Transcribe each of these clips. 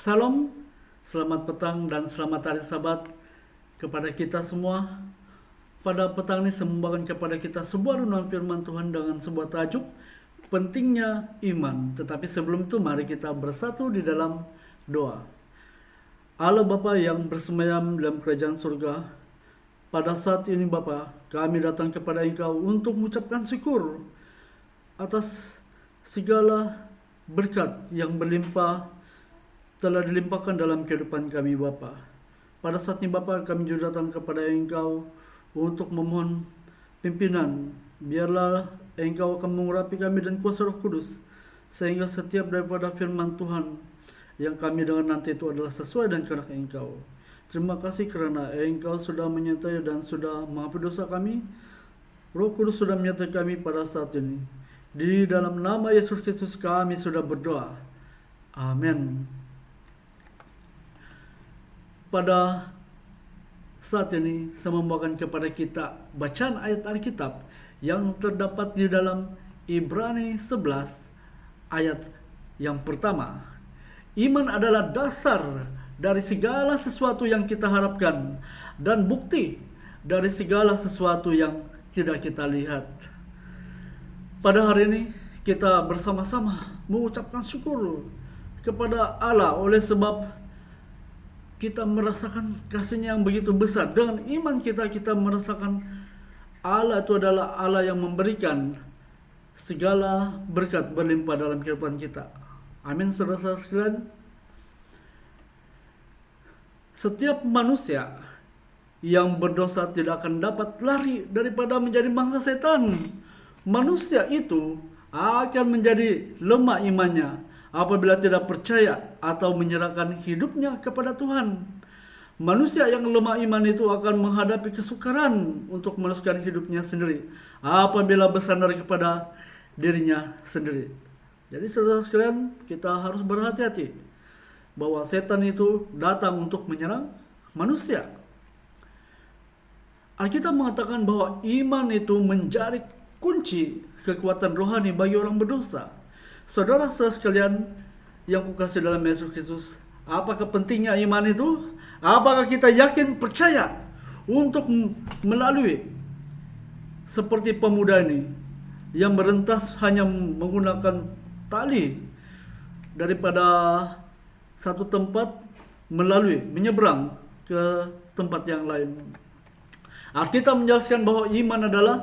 Salam, selamat petang dan selamat hari Sabat kepada kita semua. Pada petang ini saya membawakan kepada kita sebuah renungan firman Tuhan dengan sebuah tajuk pentingnya iman. Tetapi sebelum itu mari kita bersatu di dalam doa. Allah Bapa yang bersemayam dalam kerajaan surga, pada saat ini Bapa, kami datang kepada Engkau untuk mengucapkan syukur atas segala berkat yang berlimpah telah dilimpahkan dalam kehidupan kami Bapa. Pada saat ini Bapa, kami juga datang kepada Engkau untuk memohon pimpinan. Biarlah Engkau akan mengurapi kami dan kuasa Roh Kudus, sehingga setiap daripada firman Tuhan yang kami dengar nanti itu adalah sesuai dengan kehendak Engkau. Terima kasih kerana Engkau sudah menyertai dan sudah mengampuni dosa kami. Roh Kudus sudah menyertai kami pada saat ini. Di dalam nama Yesus Kristus kami sudah berdoa. Amin. Pada saat ini saya membawakan kepada kita bacaan ayat Alkitab yang terdapat di dalam Ibrani 11 ayat yang pertama. Iman adalah dasar dari segala sesuatu yang kita harapkan dan bukti dari segala sesuatu yang tidak kita lihat. Pada hari ini kita bersama-sama mengucapkan syukur kepada Allah oleh sebab kita merasakan kasih-Nya yang begitu besar. Dengan iman kita merasakan Allah itu adalah Allah yang memberikan segala berkat berlimpah dalam kehidupan kita. Amin, saudara-saudara sekalian. Setiap manusia yang berdosa tidak akan dapat lari daripada menjadi mangsa setan. Manusia itu akan menjadi lemah imannya apabila tidak percaya atau menyerahkan hidupnya kepada Tuhan. Manusia yang lemah iman itu akan menghadapi kesukaran untuk meneruskan hidupnya sendiri apabila bersandar kepada dirinya sendiri. Jadi saudara sekalian, kita harus berhati-hati bahwa setan itu datang untuk menyerang manusia. Alkitab mengatakan bahwa iman itu menjadi kunci kekuatan rohani bagi orang berdosa. Saudara-saudara sekalian yang kukasihi dalam Yesus Kristus, apakah pentingnya iman itu? Apakah kita yakin percaya untuk melalui seperti pemuda ini yang merentas hanya menggunakan tali daripada satu tempat menyeberang ke tempat yang lain? Alkitab menjelaskan bahwa iman adalah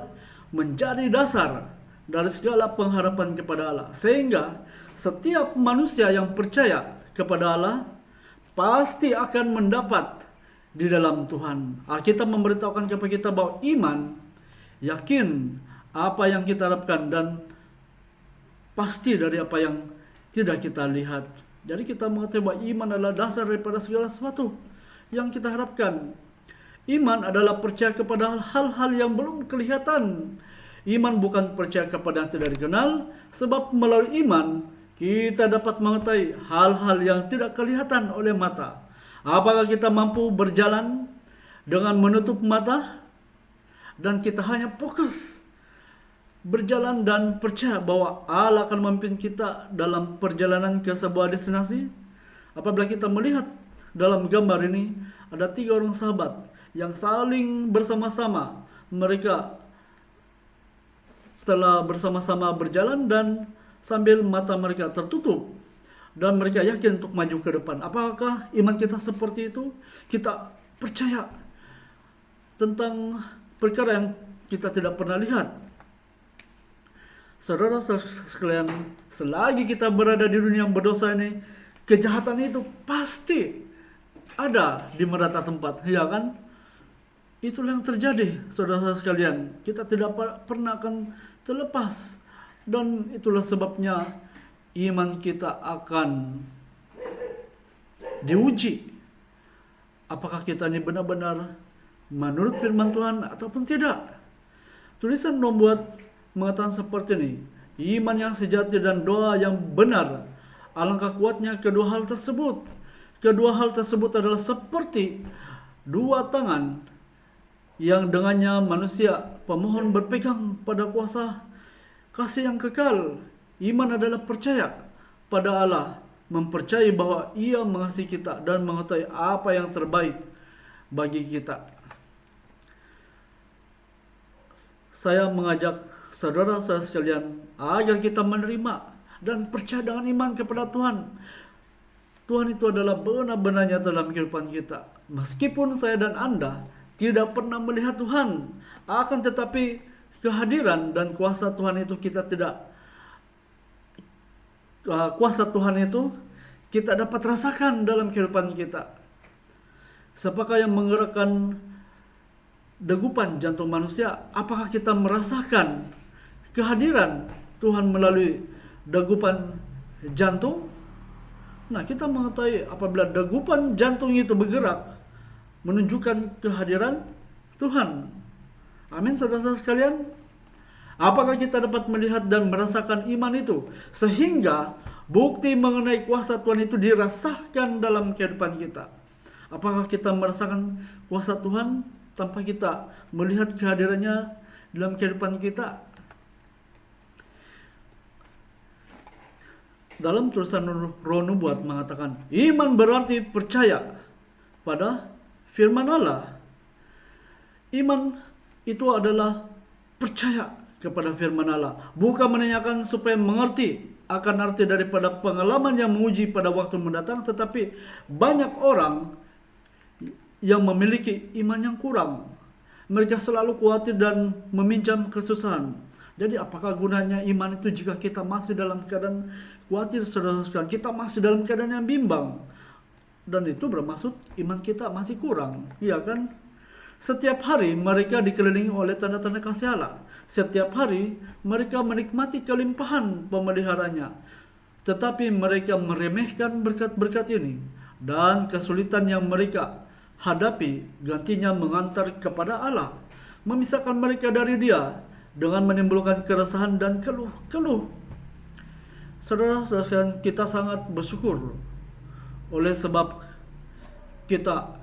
menjadi dasar dari segala pengharapan kepada Allah, sehingga setiap manusia yang percaya kepada Allah pasti akan mendapat di dalam Tuhan. Alkitab memberitahukan kepada kita bahwa iman yakin apa yang kita harapkan dan pasti dari apa yang tidak kita lihat. Jadi kita mengatakan bahwa iman adalah dasar daripada segala sesuatu yang kita harapkan. Iman adalah percaya kepada hal-hal yang belum kelihatan. Iman bukan percaya kepada yang tidak dikenal, sebab melalui iman kita dapat mengetahui hal-hal yang tidak kelihatan oleh mata. Apakah kita mampu berjalan dengan menutup mata dan kita hanya fokus berjalan dan percaya bahwa Allah akan memimpin kita dalam perjalanan ke sebuah destinasi? Apabila kita melihat dalam gambar ini ada 3 orang sahabat yang saling bersama-sama, mereka telah bersama-sama berjalan dan sambil mata mereka tertutup dan mereka yakin untuk maju ke depan. Apakah iman kita seperti itu? Kita percaya tentang perkara yang kita tidak pernah lihat. Saudara sekalian, selagi kita berada di dunia yang berdosa ini, kejahatan itu pasti ada di merata tempat, ya kan? Itulah yang terjadi, saudara sekalian. Kita tidak pernah akan terlepas, dan itulah sebabnya iman kita akan diuji. Apakah kita ini benar-benar menurut firman Tuhan ataupun tidak? Tulisan membuat mengatakan seperti ini: iman yang sejati dan doa yang benar, alangkah kuatnya kedua hal tersebut. Kedua hal tersebut adalah seperti 2 tangan yang dengannya manusia pemohon berpegang pada kuasa kasih yang kekal. Iman adalah percaya pada Allah mempercayai bahwa Ia mengasihi kita dan mengetahui apa yang terbaik bagi kita. Saya mengajak saudara-saudara sekalian agar kita menerima dan percaya dengan iman kepada Tuhan. Tuhan itu adalah benar-benarnya dalam kehidupan kita. Meskipun saya dan Anda tidak pernah melihat Tuhan, akan tetapi kehadiran dan kuasa Tuhan itu kita tidak kuasa Tuhan itu kita dapat rasakan dalam kehidupan kita. Siapakah yang menggerakkan degupan jantung manusia? Apakah kita merasakan kehadiran Tuhan melalui degupan jantung? Nah, kita mengetahui apabila degupan jantung itu bergerak, menunjukkan kehadiran Tuhan. Amin, saudara-saudara sekalian. Apakah kita dapat melihat dan merasakan iman itu, sehingga bukti mengenai kuasa Tuhan itu dirasakan dalam kehidupan kita? Apakah kita merasakan kuasa Tuhan tanpa kita melihat kehadirannya dalam kehidupan kita? Dalam tulisan Roh Nubuat mengatakan, iman berarti percaya pada firman Allah. Iman itu adalah percaya kepada firman Allah, bukan menanyakan supaya mengerti akan arti daripada pengalaman yang menguji pada waktu mendatang. Tetapi banyak orang yang memiliki iman yang kurang. Mereka selalu khawatir dan meminjam kesusahan. Jadi apakah gunanya iman itu jika kita masih dalam keadaan khawatir, saudara-saudara? Kita masih dalam keadaan yang bimbang. Dan itu bermaksud iman kita masih kurang, iya kan? Setiap hari mereka dikelilingi oleh tanda-tanda kasih Allah. Setiap hari mereka menikmati kelimpahan pemeliharanya. Tetapi mereka meremehkan berkat-berkat ini. Dan kesulitan yang mereka hadapi gantinya mengantar kepada Allah, memisahkan mereka dari Dia dengan menimbulkan keresahan dan keluh. Saudara-saudara sekalian, kita sangat bersyukur oleh sebab kita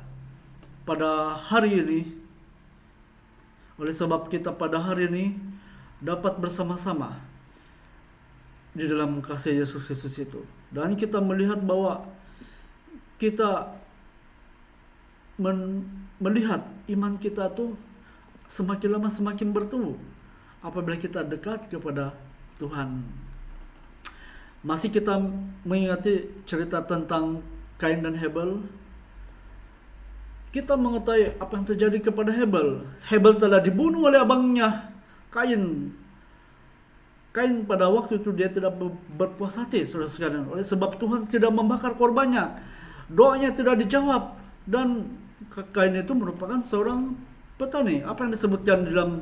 pada hari ini dapat bersama-sama di dalam kasih Yesus Kristus itu. Dan kita melihat bahwa kita melihat iman kita tuh semakin lama semakin bertumbuh apabila kita dekat kepada Tuhan. Masih kita mengingati cerita tentang Kain dan Hebel. Kita mengetahui apa yang terjadi kepada Hebel. Hebel telah dibunuh oleh abangnya Kain. Kain pada waktu itu dia tidak berpuas hati, saudara sekalian, oleh sebab Tuhan tidak membakar korbannya. Doanya tidak dijawab. Dan Kain itu merupakan seorang petani. Apa yang disebutkan dalam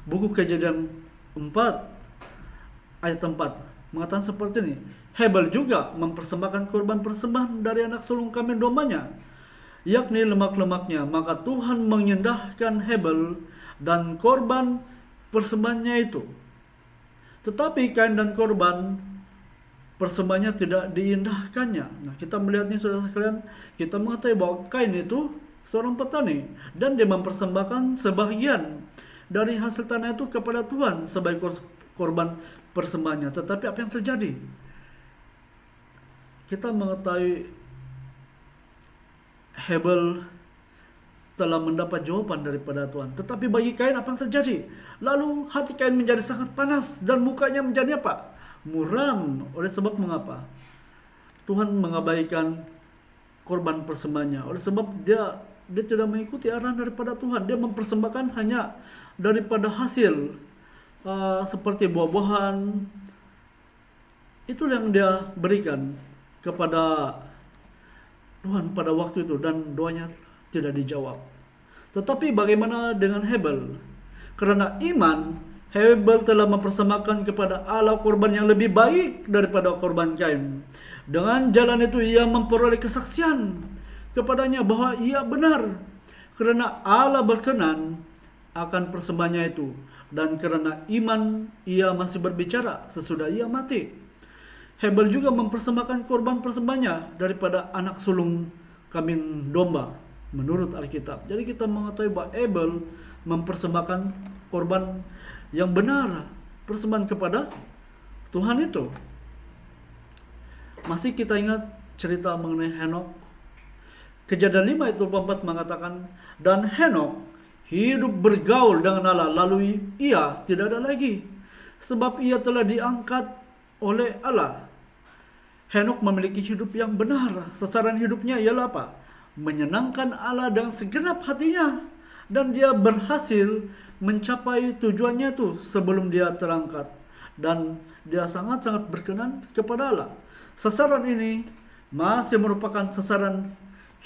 buku Kejadian 4 ayat 4 mengatakan seperti ini. Hebel juga mempersembahkan korban persembahan dari anak sulung kambing dombanya, yakni lemak-lemaknya. Maka Tuhan mengindahkan Hebel dan korban persembahannya itu. Tetapi Kain dan korban persembahannya tidak diindahkannya. Nah, kita melihat ini, saudara sekalian, kita mengetahui bahwa Kain itu seorang petani dan dia mempersembahkan sebagian dari hasil tanah itu kepada Tuhan sebagai korban persembahannya. Tetapi apa yang terjadi? Kita mengetahui Hebel telah mendapat jawaban daripada Tuhan. Tetapi bagi Kain apa yang terjadi? Lalu hati Kain menjadi sangat panas dan mukanya menjadi apa? Muram. Oleh sebab mengapa? Tuhan mengabaikan korban persembahannya. Oleh sebab dia tidak mengikuti arahan daripada Tuhan. Dia mempersembahkan hanya daripada hasil seperti buah-buahan. Itu yang dia berikan kepada Tuhan pada waktu itu, dan doanya tidak dijawab. Tetapi bagaimana dengan Hebel? Karena iman, Hebel telah mempersembahkan kepada Allah korban yang lebih baik daripada korban Kain. Dengan jalan itu ia memperoleh kesaksian kepadanya bahwa ia benar, karena Allah berkenan akan persembahannya itu, dan karena iman ia masih berbicara sesudah ia mati. Hebel juga mempersembahkan korban persembahannya daripada anak sulung kambing domba menurut Alkitab. Jadi kita mengetahui bahwa Hebel mempersembahkan korban yang benar, persembahan kepada Tuhan itu. Masih kita ingat cerita mengenai Henokh. Kejadian 5:24 mengatakan, dan Henokh hidup bergaul dengan Allah, lalu ia tidak ada lagi, sebab ia telah diangkat oleh Allah. Henokh memiliki hidup yang benar. Sasaran hidupnya ialah apa? Menyenangkan Allah dengan segenap hatinya. Dan dia berhasil mencapai tujuannya itu sebelum dia terangkat. Dan dia sangat-sangat berkenan kepada Allah. Sasaran ini masih merupakan sasaran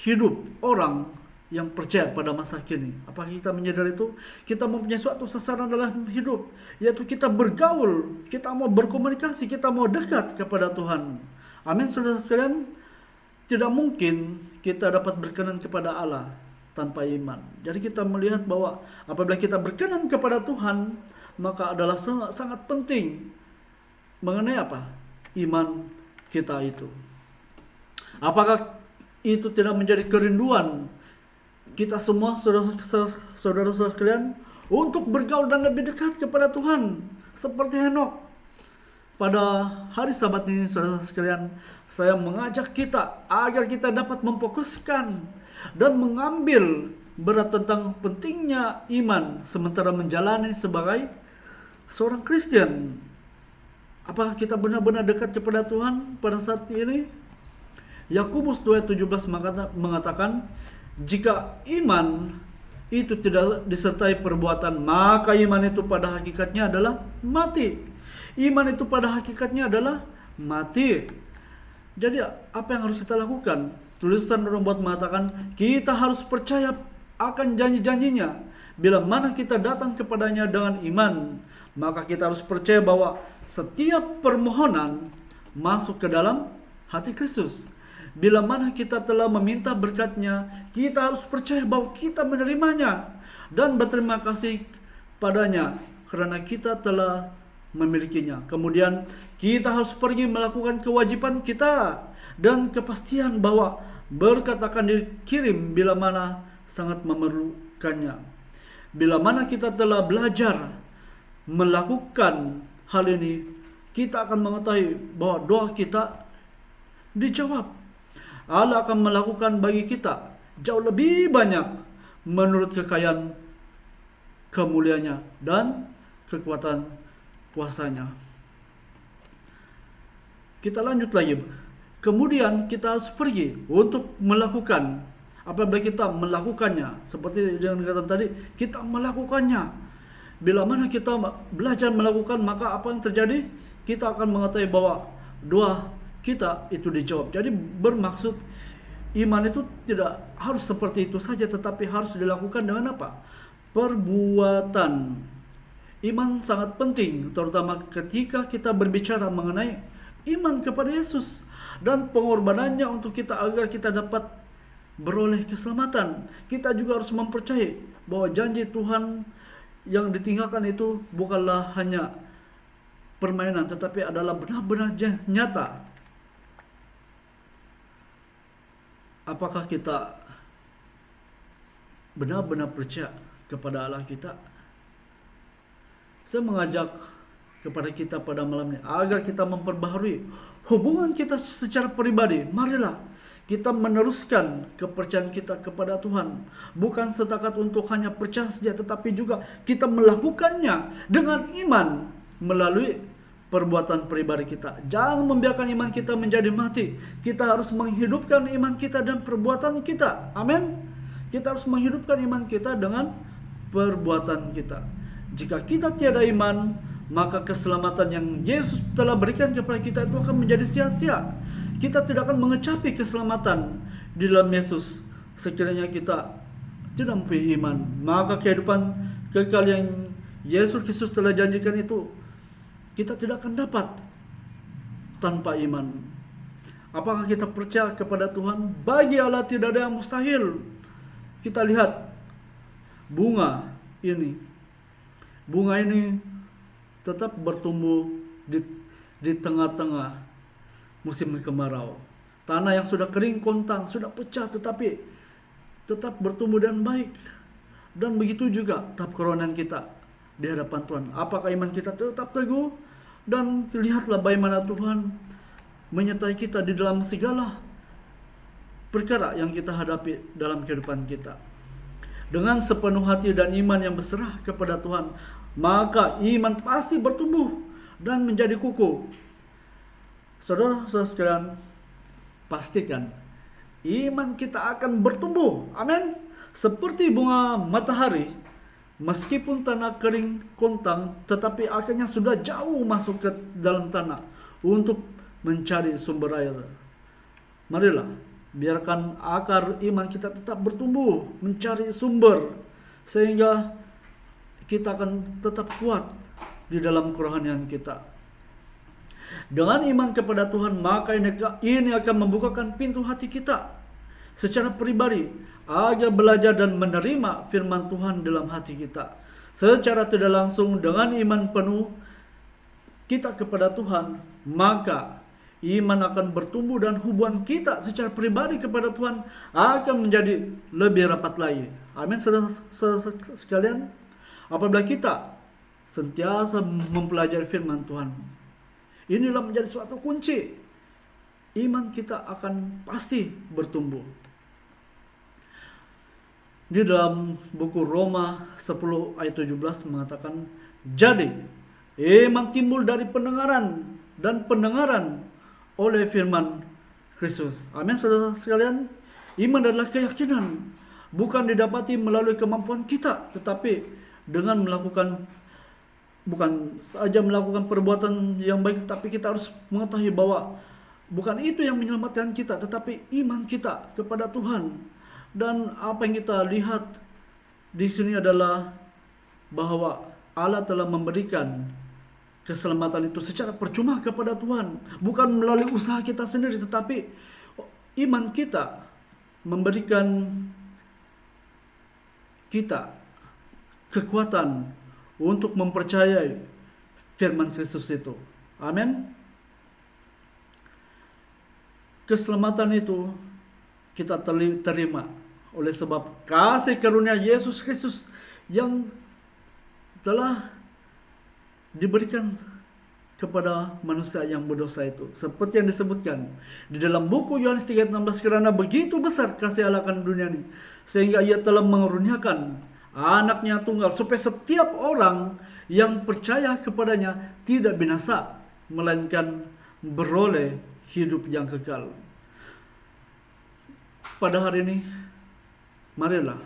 hidup orang yang percaya pada masa kini. Apakah kita menyadari itu? Kita mempunyai suatu sasaran dalam hidup, yaitu kita bergaul, kita mau berkomunikasi, kita mau dekat kepada Tuhan. Amin, saudara sekalian. Tidak mungkin kita dapat berkenan kepada Allah tanpa iman. Jadi kita melihat bahwa apabila kita berkenan kepada Tuhan, maka adalah sangat penting mengenai apa? Iman kita itu. Apakah itu tidak menjadi kerinduan kita semua, saudara-saudara sekalian, untuk bergaul dan lebih dekat kepada Tuhan seperti Henokh? Pada hari Sabat ini, saudara sekalian, saya mengajak kita agar kita dapat memfokuskan dan mengambil berat tentang pentingnya iman sementara menjalani sebagai seorang Kristen. Apakah kita benar-benar dekat kepada Tuhan pada saat ini? Yakobus 2:17 mengatakan, jika iman itu tidak disertai perbuatan, maka iman itu pada hakikatnya adalah mati. Iman itu pada hakikatnya adalah mati. Jadi apa yang harus kita lakukan? Tulisan Roma mengatakan kita harus percaya akan janji-janjinya. Bila mana kita datang kepadanya dengan iman, maka kita harus percaya bahwa setiap permohonan masuk ke dalam hati Kristus. Bila mana kita telah meminta berkat-Nya, kita harus percaya bahwa kita menerimanya dan berterima kasih padanya karena kita telah memilikinya. Kemudian kita harus pergi melakukan kewajiban kita dan kepastian bahwa berkat akan dikirim bila mana sangat memerlukannya. Bila mana kita telah belajar melakukan hal ini, kita akan mengetahui bahwa doa kita dijawab. Allah akan melakukan bagi kita jauh lebih banyak menurut kekayaan kemuliaannya dan kekuatan kuasanya. Kita lanjut lagi. Kemudian kita harus pergi untuk melakukan. Apabila kita melakukannya, seperti yang dikatakan tadi, kita melakukannya. Bila mana kita belajar melakukan, maka apa yang terjadi? Kita akan mengetahui bahwa doa kita itu dijawab. Jadi bermaksud iman itu tidak harus seperti itu saja, tetapi harus dilakukan dengan apa? Perbuatan. Iman sangat penting, terutama ketika kita berbicara mengenai iman kepada Yesus dan pengorbanannya untuk kita agar kita dapat beroleh keselamatan. Kita juga harus mempercayai bahwa janji Tuhan yang ditinggalkan itu bukanlah hanya permainan, tetapi adalah benar-benar nyata. Apakah kita benar-benar percaya kepada Allah kita? Saya mengajak kepada kita pada malam ini agar kita memperbaharui hubungan kita secara pribadi. Marilah kita meneruskan kepercayaan kita kepada Tuhan, bukan setakat untuk hanya percaya saja, tetapi juga kita melakukannya dengan iman melalui perbuatan pribadi kita. Jangan membiarkan iman kita menjadi mati. Kita harus menghidupkan iman kita dan perbuatan kita. Amin. Kita harus menghidupkan iman kita dengan perbuatan kita. Jika kita tiada iman, maka keselamatan yang Yesus telah berikan kepada kita itu akan menjadi sia-sia. Kita tidak akan mengecapi keselamatan di dalam Yesus sekiranya kita tidak mempunyai iman. Maka kehidupan kekal yang Yesus Kristus telah janjikan itu kita tidak akan dapat tanpa iman. Apakah kita percaya kepada Tuhan? Bagi Allah tidak ada yang mustahil. Kita lihat bunga ini. Bunga ini tetap bertumbuh di tengah-tengah musim kemarau. Tanah yang sudah kering kontang, sudah pecah, tetapi tetap bertumbuh dan baik. Dan begitu juga tahap kerohanian kita di hadapan Tuhan. Apakah iman kita tetap teguh? Dan lihatlah bagaimana Tuhan menyertai kita di dalam segala perkara yang kita hadapi dalam kehidupan kita. Dengan sepenuh hati dan iman yang berserah kepada Tuhan, maka iman pasti bertumbuh dan menjadi kukuh. Saudara-saudara sekalian, pastikan iman kita akan bertumbuh. Amin. Seperti bunga matahari, meskipun tanah kering kontang, tetapi akhirnya sudah jauh masuk ke dalam tanah untuk mencari sumber air. Marilah, biarkan akar iman kita tetap bertumbuh, mencari sumber, sehingga kita akan tetap kuat di dalam kerohanian kita. Dengan iman kepada Tuhan, maka ini akan membukakan pintu hati kita secara pribadi agar belajar dan menerima firman Tuhan dalam hati kita. Secara tidak langsung, dengan iman penuh kita kepada Tuhan, maka iman akan bertumbuh dan hubungan kita secara pribadi kepada Tuhan akan menjadi lebih rapat lagi. Amin, saudara sekalian. Apabila kita sentiasa mempelajari firman Tuhan, inilah menjadi suatu kunci. Iman kita akan pasti bertumbuh. Di dalam buku Roma 10 ayat 17 mengatakan, jadi iman timbul dari pendengaran, dan pendengaran oleh firman Kristus. Amin, saudara sekalian. Iman adalah keyakinan, bukan didapati melalui kemampuan kita, tetapi dengan melakukan, bukan saja melakukan perbuatan yang baik, tapi kita harus mengetahui bahwa bukan itu yang menyelamatkan kita, tetapi iman kita kepada Tuhan. Dan apa yang kita lihat di sini adalah bahwa Allah telah memberikan keselamatan itu secara percuma kepada Tuhan, bukan melalui usaha kita sendiri, tetapi iman kita memberikan kita kekuatan untuk mempercayai firman Kristus itu. Amin. Keselamatan itu kita terima oleh sebab kasih karunia Yesus Kristus yang telah diberikan kepada manusia yang berdosa itu. Seperti yang disebutkan di dalam buku Yohanes 3:16, karena begitu besar kasih Allah akan dunia ini, sehingga ia telah mengaruniakan anaknya tunggal, supaya setiap orang yang percaya kepadanya tidak binasa, melainkan beroleh hidup yang kekal. Pada hari ini, marilah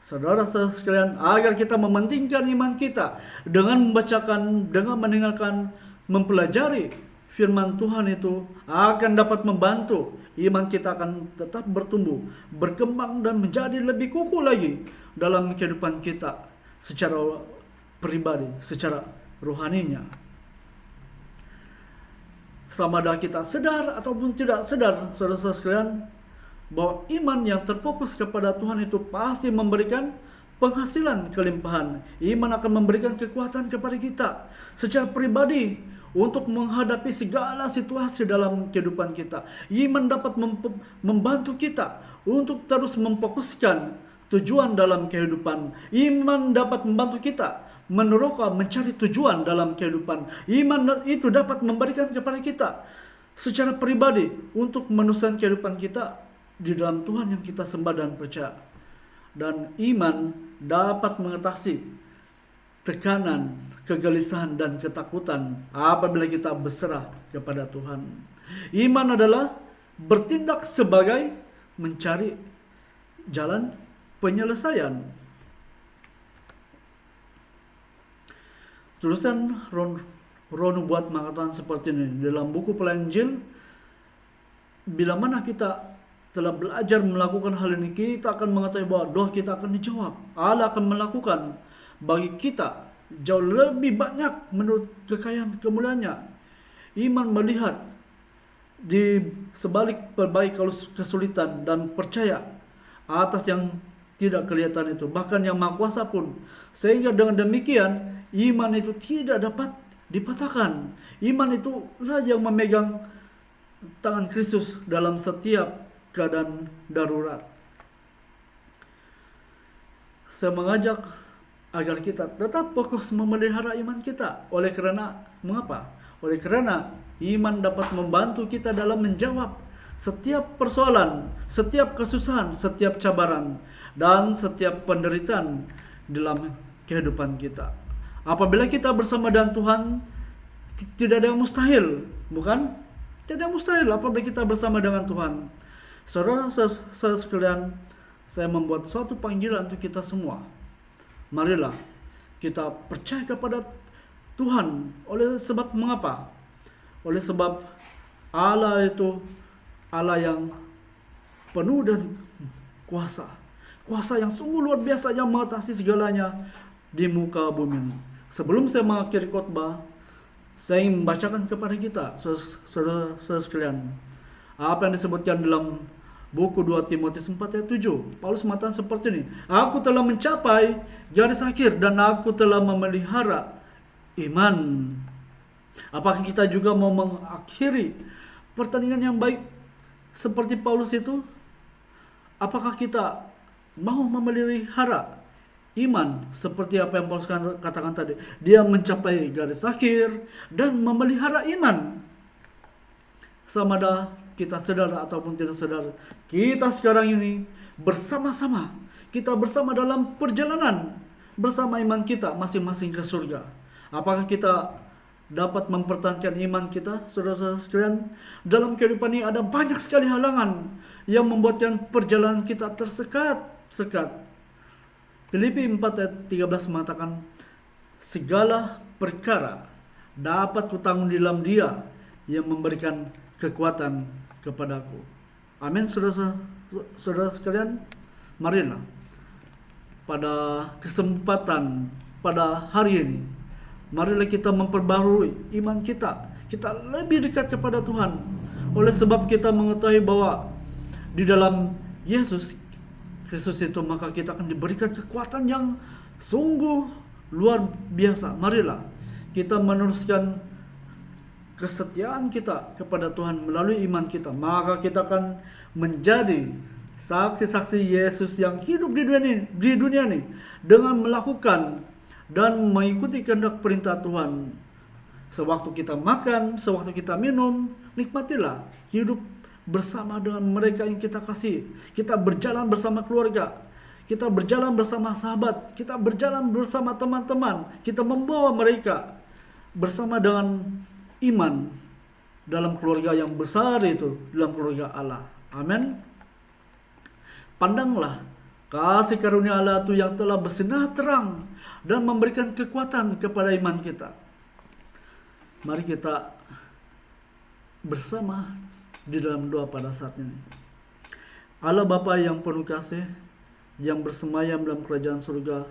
saudara-saudara sekalian, agar kita mementingkan iman kita dengan membacakan, dengan mendengarkan, mempelajari firman Tuhan itu akan dapat membantu iman kita akan tetap bertumbuh, berkembang dan menjadi lebih kukuh lagi dalam kehidupan kita secara pribadi, secara rohaninya. Sama ada kita sadar ataupun tidak sadar, saudara-saudara sekalian, bahwa iman yang terfokus kepada Tuhan itu pasti memberikan penghasilan kelimpahan. Iman akan memberikan kekuatan kepada kita secara pribadi untuk menghadapi segala situasi dalam kehidupan kita. Iman dapat membantu kita untuk terus memfokuskan tujuan dalam kehidupan. Iman dapat membantu kita mencari tujuan dalam kehidupan. Iman itu dapat memberikan kepada kita secara pribadi untuk meneruskan kehidupan kita di dalam Tuhan yang kita sembah dan percaya. Dan iman dapat mengatasi tekanan, kegelisahan dan ketakutan apabila kita berserah kepada Tuhan. Iman adalah bertindak sebagai mencari jalan penyelesaian. Tulisan Ron buat mengatakan seperti ini dalam buku Pelayanan Injil, bila mana kita telah belajar melakukan hal ini, kita akan mengetahui bahwa doa kita akan dijawab. Allah akan melakukan bagi kita jauh lebih banyak menurut kekayaan kemuliaannya. Iman melihat di sebalik berbagai kesulitan dan percaya atas yang tidak kelihatan itu, bahkan yang Maha Kuasa pun. Sehingga dengan demikian iman itu tidak dapat dipatahkan. Iman itulah yang memegang tangan Kristus dalam setiap keadaan darurat. Saya mengajak agar kita tetap fokus memelihara iman kita. Oleh karena mengapa? Oleh karena iman dapat membantu kita dalam menjawab setiap persoalan, setiap kesusahan, setiap cabaran, dan setiap penderitaan dalam kehidupan kita. Apabila kita bersama dengan Tuhan, tidak ada yang mustahil, bukan? Tidak ada yang mustahil apabila kita bersama dengan Tuhan. Saudara sekalian, saya membuat suatu panggilan untuk kita semua. Marilah kita percaya kepada Tuhan. Oleh sebab mengapa? Oleh sebab Allah itu Allah yang penuh dan kuasa. Kuasa yang sungguh luar biasa yang mengatasi segalanya di muka bumi. Sebelum saya mengakhiri khotbah, saya ingin membacakan kepada kita, saudara sekalian, apa yang disebutkan dalam buku 2 Timotius 4 ayat 7. Paulus mengatakan seperti ini, aku telah mencapai garis akhir dan aku telah memelihara iman. Apakah kita juga mau mengakhiri pertandingan yang baik seperti Paulus itu? Apakah kita mau memelihara iman seperti apa yang Paulus katakan tadi? Dia mencapai garis akhir dan memelihara iman. Sama ada kita sadar ataupun tidak sadar, kita sekarang ini bersama-sama, kita bersama dalam perjalanan bersama iman kita masing-masing ke surga. Apakah kita dapat mempertahankan iman kita, saudara-saudara sekalian? Dalam kehidupan ini ada banyak sekali halangan yang membuatkan perjalanan kita tersekat-sekat. Filipi 4 ayat 13 mengatakan, segala perkara dapat kutanggung di dalam Dia yang memberikan kekuatan kepadaku. Amin, saudara sekalian. Marilah pada kesempatan pada hari ini, marilah kita memperbarui iman kita. Kita lebih dekat kepada Tuhan. Oleh sebab kita mengetahui bahwa di dalam Yesus Kristus itu, maka kita akan diberikan kekuatan yang sungguh luar biasa. Marilah kita meneruskan kesetiaan kita kepada Tuhan melalui iman kita. Maka kita akan menjadi saksi-saksi Yesus yang hidup di dunia ini dengan melakukan dan mengikuti kehendak perintah Tuhan. Sewaktu kita makan, sewaktu kita minum, nikmatilah hidup bersama dengan mereka yang kita kasih. Kita berjalan bersama keluarga, kita berjalan bersama sahabat, kita berjalan bersama teman-teman. Kita membawa mereka bersama dengan iman dalam keluarga yang besar itu, dalam keluarga Allah. Amin. Pandanglah kasih karunia Allah itu yang telah bersinar terang dan memberikan kekuatan kepada iman kita. Mari kita bersama di dalam doa pada saat ini. Allah Bapa yang penuh kasih, yang bersemayam dalam kerajaan surga,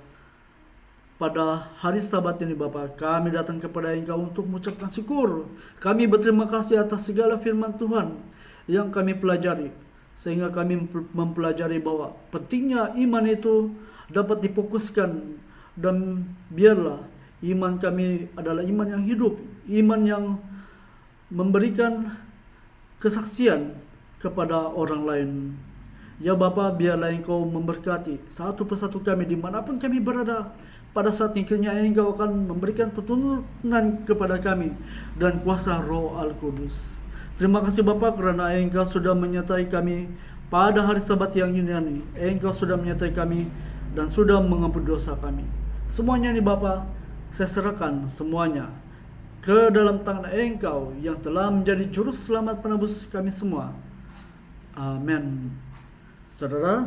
pada hari Sabat ini Bapa, kami datang kepada Engkau untuk mengucapkan syukur. Kami berterima kasih atas segala firman Tuhan yang kami pelajari, sehingga kami mempelajari bahwa pentingnya iman itu dapat difokuskan, dan biarlah iman kami adalah iman yang hidup, iman yang memberikan kesaksian kepada orang lain. Ya Bapa, biarlah Engkau memberkati satu persatu kami dimanapun kami berada. Pada saat ini kiranya Engkau akan memberikan pertolongan kepada kami dan kuasa Roh Al-Kudus. Terima kasih Bapa, kerana Engkau sudah menyertai kami pada hari Sabat yang ini. Engkau sudah menyertai kami dan sudah mengampuni dosa kami. Semuanya ini Bapa, saya serahkan semuanya ke dalam tangan Engkau yang telah menjadi juru selamat penebus kami semua. Amin. Saudara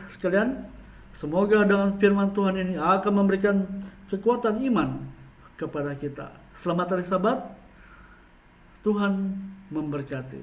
sekalian, semoga dengan firman Tuhan ini akan memberikan kekuatan iman kepada kita. Selamat hari Sabat. Tuhan memberkati.